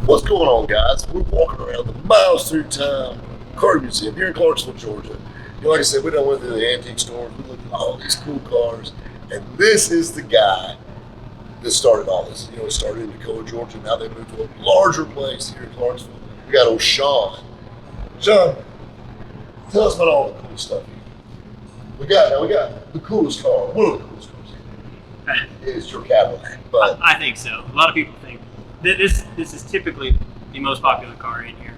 What's going on, guys? We're walking around the Miles Through Time Car Museum here in Clarksville, Georgia. You know, like I said, we done went through the antique stores. We looked at all these cool cars, and this is the guy that started all this. You know, it started in Tacoma, Georgia. Now they moved to a larger place here in Clarksville. We got old Sean. Sean, tell us about all the cool stuff here. We got the coolest car. One of the coolest cars here is your Cadillac. But I think so. A lot of people think this is typically the most popular car in here.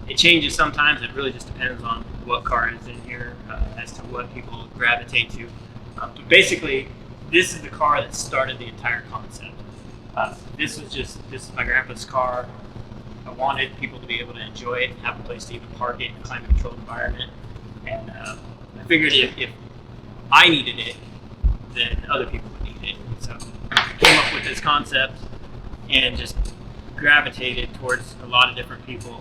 It changes sometimes. It really just depends on what car is in here as to what people gravitate to. But basically, this is the car that started the entire concept. This is my grandpa's car. I wanted people to be able to enjoy it, have a place to even park it in a climate-controlled environment. And I figured if I needed it, then other people would need it. So I came up with this concept and just gravitated towards a lot of different people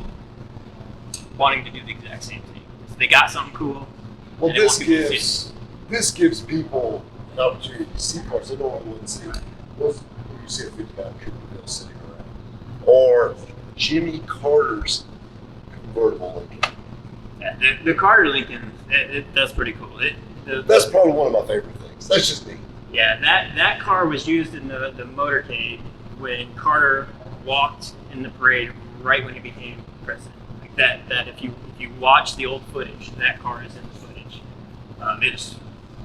wanting to do the exact same thing. So they got something cool. Well, this gives people an opportunity to see cars they normally wouldn't see. You see a 59 Cooper Bill sitting around, or Jimmy Carter's convertible Lincoln. Yeah, the Carter Lincoln, that's pretty cool. That's probably one of my favorite things. That's just me. Yeah, that car was used in the motorcade when Carter walked in the parade right when he became president. Like that if you watch the old footage, that car is in the footage. It's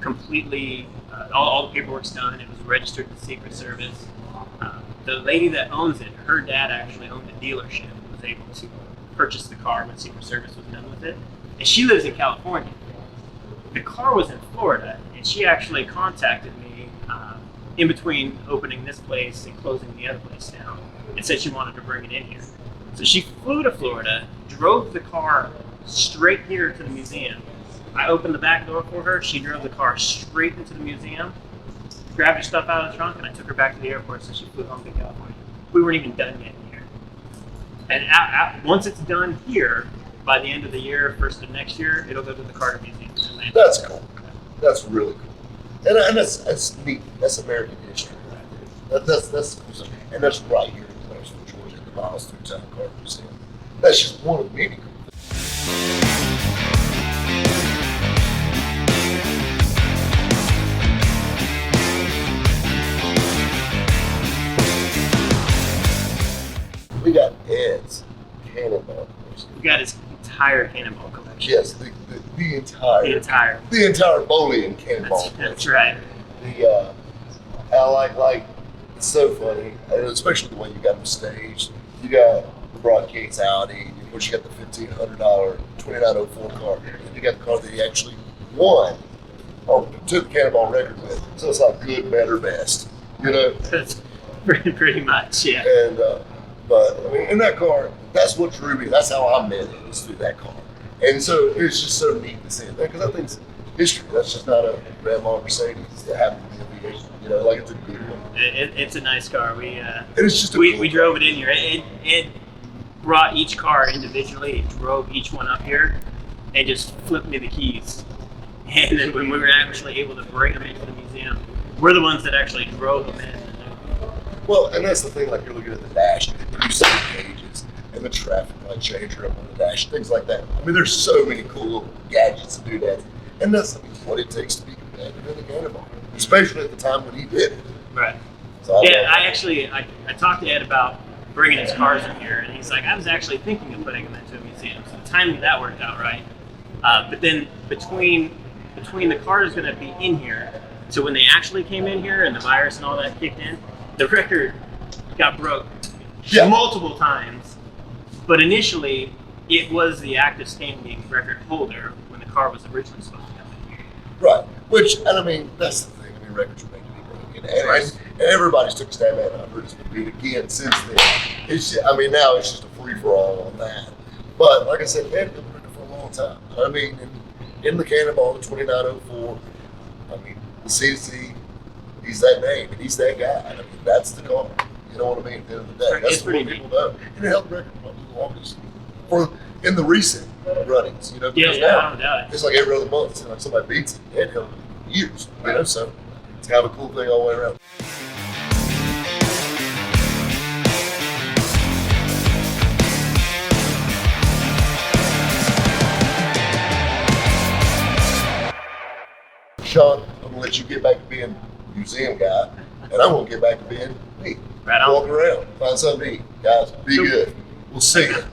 completely all the paperwork's done. It was registered to the Secret Service. The lady that owns it, her dad actually owned a dealership and was able to purchase the car when Secret Service was done with it. And she lives in California. The car was in Florida, and she actually contacted me in between opening this place and closing the other place down, and said she wanted to bring it in here. So she flew to Florida, drove the car straight here to the museum. I opened the back door for her. She drove the car straight into the museum, grabbed her stuff out of the trunk, and I took her back to the airport, so she flew home to California. We weren't even done yet here. And once it's done here, by the end of the year, first of next year, it'll go to the Carter Museum in Atlanta. That's cool. That's really cool. And that's neat. That's American history right there. That's cool stuff. And that's right here in Clarksville, Georgia, the Miles Through Time Car Museum. That's just one of many cool things. We got Ed's Cannonball collection. We got his entire Cannonball collection. Yes, the entire Bolian Cannonball collection. That's right. I it's so funny, and especially the way you got them staged. You got the Broadcase Audi, of course you got the $1,500 2904 car, and you got the car that he actually won, or took the Cannonball record with. So it's like good, better, best, you know? That's pretty much, yeah. And but I mean, in that car, that's what drew me. That's how I met it, was through that car. And so it's just so neat to see it there, because I think it's history. That's just not a Grandma Mercedes that happened to be a V8. You know, like it's a good one. It's a nice car. We drove it in here. It brought each car individually. It drove each one up here and just flipped me the keys. And then when we were actually able to bring them into the museum, we're the ones that actually drove them in. Well, and that's the thing, like you're looking at the dash, and you see the gauges and the traffic light changer up on the dash, things like that. I mean, there's so many cool little gadgets to do that. And that's what it takes to be competitive in the Cannonball, especially at the time when he did it. Right. So I talked to Ed about bringing his cars in here, and he's like, I was actually thinking of putting them into a museum. So the timing of that worked out right. But then between the cars going to be in here, so when they actually came in here and the virus and all that kicked in, the record got broke multiple times. But initially, it was the active standing record holder when the car was originally supposed to come in here. Right. Which, and I mean, that's the thing. I mean, records are made to be broken. And everybody's took a stab at it. I've heard it's been beat again since then. Now it's just a free-for-all on that. But like I said, Ed's been working for a long time. I mean, in the Cannonball, the 2904, I mean, the C2C, he's that name, and he's that guy. I mean, that's the car. You know what I mean? At the end of the day, that's what people know. And it held the record for the longest, in the recent runnings. You know, because now it's like every other month, like somebody beats it. It held years. You know, so it's kind of a cool thing all the way around. let you get back to being museum guy, and I'm gonna get back to being me. Right on. Walk around, find something to eat. Guys, be good. We'll see you.